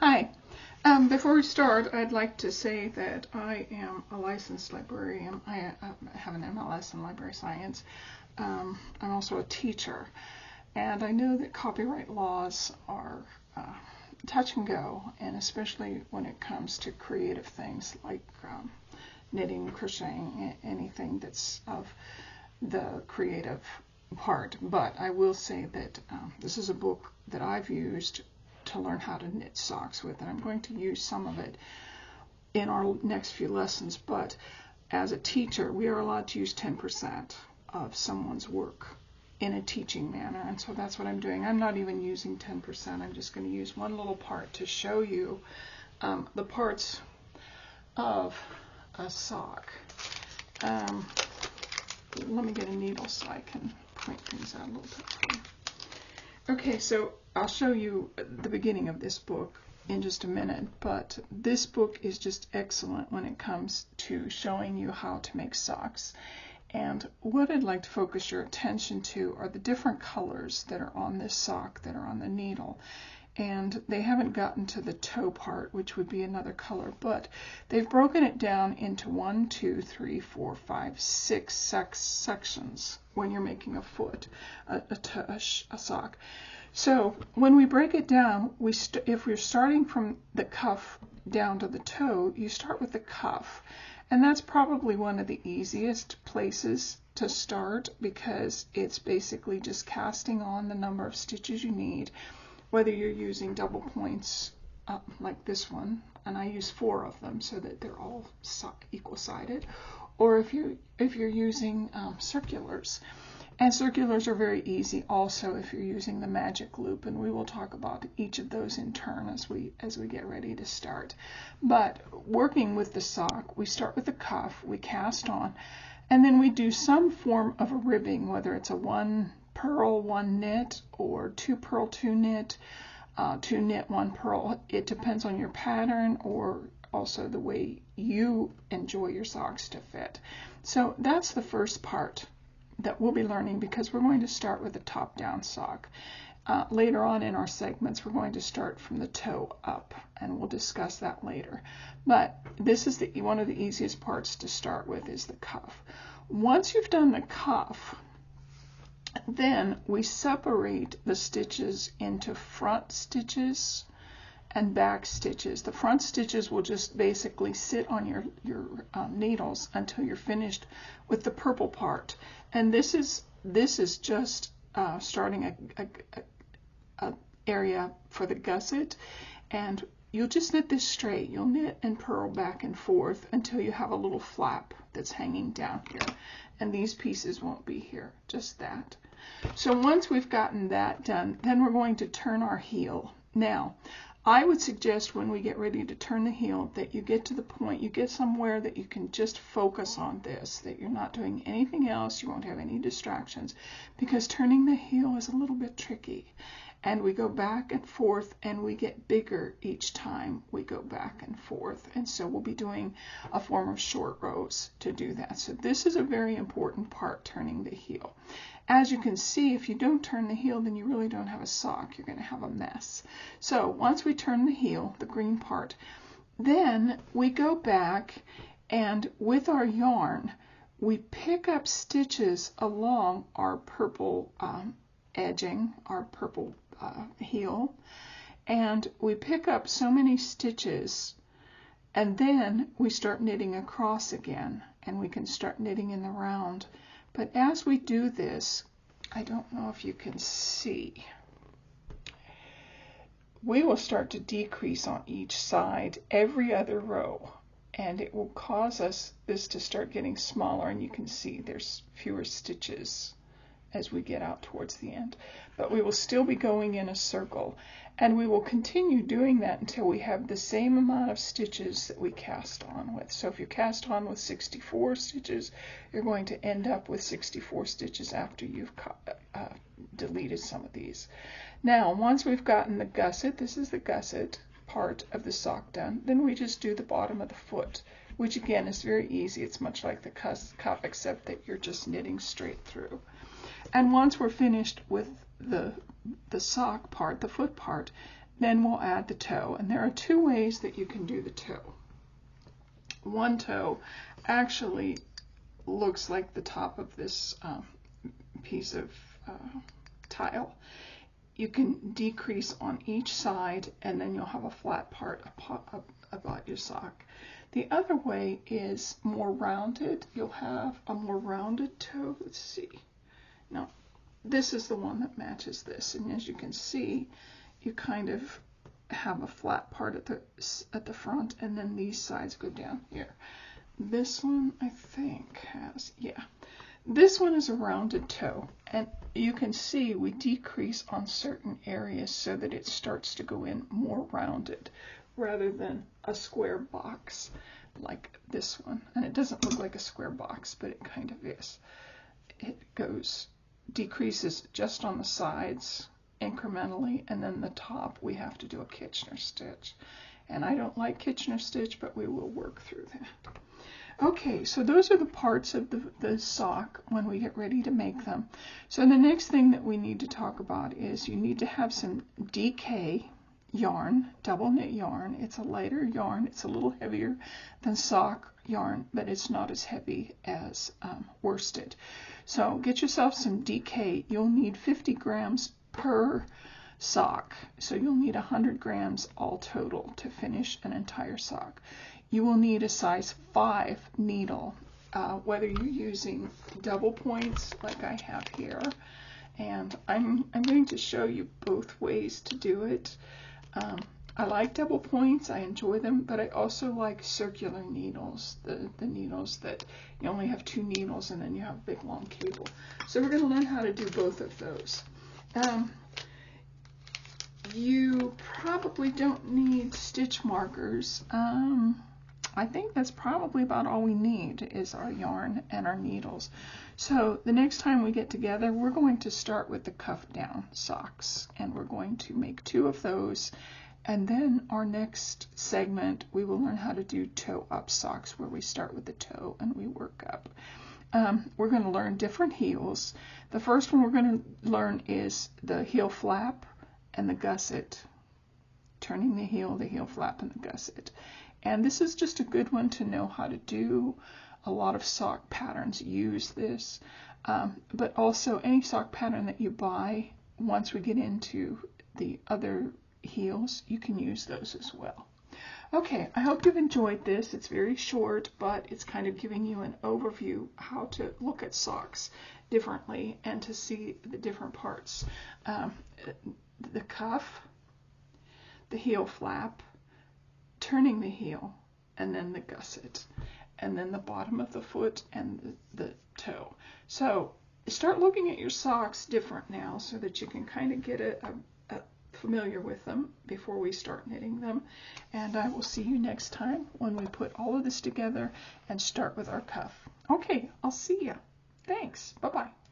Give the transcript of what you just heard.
Hi. Before we start, I'd like to say that I am a licensed librarian. I have an MLS in library science. I'm also a teacher, and I know that copyright laws are touch and go, and especially when it comes to creative things like knitting, crocheting, anything that's of the creative part. But I will say that this is a book that I've used to learn how to knit socks with, and I'm going to use some of it in our next few lessons. But as a teacher, we are allowed to use 10% of someone's work in a teaching manner, and so that's what I'm doing. I'm not even using 10%. I'm just going to use one little part to show you the parts of a sock. Let me get a needle so I can point things out a little bit for you. Okay, so I'll show you the beginning of this book in just a minute, but this book is just excellent when it comes to showing you how to make socks. And what I'd like to focus your attention to are the different colors that are on this sock that are on the needle. And they haven't gotten to the toe part, which would be another color, but they've broken it down into 1, 2, 3, 4, 5, 6 sections when you're making a foot, a sock. So when we break it down, if we're starting from the cuff down to the toe, you start with the cuff. And that's probably one of the easiest places to start, because it's basically just casting on the number of stitches you need, whether you're using double points like this one, and I use 4 of them so that they're all equal-sided, or if you're using circulars. And circulars are very easy also if you're using the magic loop, and we will talk about each of those in turn as we get ready to start. But working with the sock, we start with the cuff, we cast on, and then we do some form of a ribbing, whether it's a 1 purl, 1 knit, or 2 purl, 2 knit, 2 knit, 1 purl. It depends on your pattern or also the way you enjoy your socks to fit. So that's the first part that we'll be learning, because we're going to start with a top-down sock. Later on in our segments, we're going to start from the toe up, and we'll discuss that later. But this is one of the easiest parts to start with, is the cuff. Once you've done the cuff, then we separate the stitches into front stitches and back stitches. The front stitches will just basically sit on your needles until you're finished with the purple part. And this is just starting a area for the gusset, and you'll just knit this straight. You'll knit and purl back and forth until you have a little flap that's hanging down here, and these pieces won't be here, just that. So once we've gotten that done, then we're going to turn our heel. Now, I would suggest when we get ready to turn the heel that you get to the point, you get somewhere that you can just focus on this, that you're not doing anything else, you won't have any distractions, because turning the heel is a little bit tricky. And we go back and forth, and we get bigger each time we go back and forth. And so we'll be doing a form of short rows to do that. So this is a very important part, turning the heel. As you can see, if you don't turn the heel, then you really don't have a sock. You're going to have a mess. So once we turn the heel, the green part, then we go back, and with our yarn, we pick up stitches along our purple edging, our purple heel, and we pick up so many stitches, and then we start knitting across again, and we can start knitting in the round. But as we do this, I don't know if you can see, we will start to decrease on each side every other row, and it will cause this to start getting smaller, and you can see there's fewer stitches as we get out towards the end. But we will still be going in a circle, and we will continue doing that until we have the same amount of stitches that we cast on with. So if you cast on with 64 stitches, you're going to end up with 64 stitches after you've deleted some of these. Now, once we've gotten the gusset, this is the gusset part of the sock done, then we just do the bottom of the foot, which again is very easy. It's much like the cuff, except that you're just knitting straight through. And once we're finished with the sock part, the foot part, then we'll add the toe. And there are two ways that you can do the toe. One toe actually looks like the top of this piece of tile. You can decrease on each side, and then you'll have a flat part about your sock. The other way is more rounded. You'll have a more rounded toe. Let's see. Now, this is the one that matches this, and as you can see, you kind of have a flat part at the front, and then these sides go down here. This one, I think, has, yeah. This one is a rounded toe, and you can see we decrease on certain areas so that it starts to go in more rounded rather than a square box like this one. And it doesn't look like a square box, but it kind of is. It decreases just on the sides incrementally, and then the top we have to do a Kitchener stitch. And I don't like Kitchener stitch, but we will work through that. Okay, so those are the parts of the sock when we get ready to make them. So the next thing that we need to talk about is you need to have some DK yarn, double knit yarn. It's a lighter yarn. It's a little heavier than sock yarn, but it's not as heavy as worsted. So get yourself some DK. You'll need 50 grams per sock. So you'll need 100 grams all total to finish an entire sock. You will need a size 5 needle, whether you're using double points like I have here. And I'm going to show you both ways to do it. I like double points, I enjoy them, but I also like circular needles, the needles that you only have 2 needles and then you have a big long cable. So we're going to learn how to do both of those. You probably don't need stitch markers. I think that's probably about all we need is our yarn and our needles. So the next time we get together, we're going to start with the cuff down socks, and we're going to make 2 of those. And then our next segment, we will learn how to do toe up socks, where we start with the toe and we work up. We're going to learn different heels. The first one we're going to learn is the heel flap and the gusset, turning the heel flap, and the gusset. And this is just a good one to know how to do. A lot of sock patterns use this, but also any sock pattern that you buy, once we get into the other heels, you can use those as well. Okay, I hope you've enjoyed this. It's very short, but it's kind of giving you an overview how to look at socks differently and to see the different parts. The cuff, the heel flap, turning the heel, and then the gusset, and then the bottom of the foot and the toe. So start looking at your socks different now so that you can kind of get familiar with them before we start knitting them. And I will see you next time when we put all of this together and start with our cuff. Okay, I'll see ya. Thanks. Bye-bye.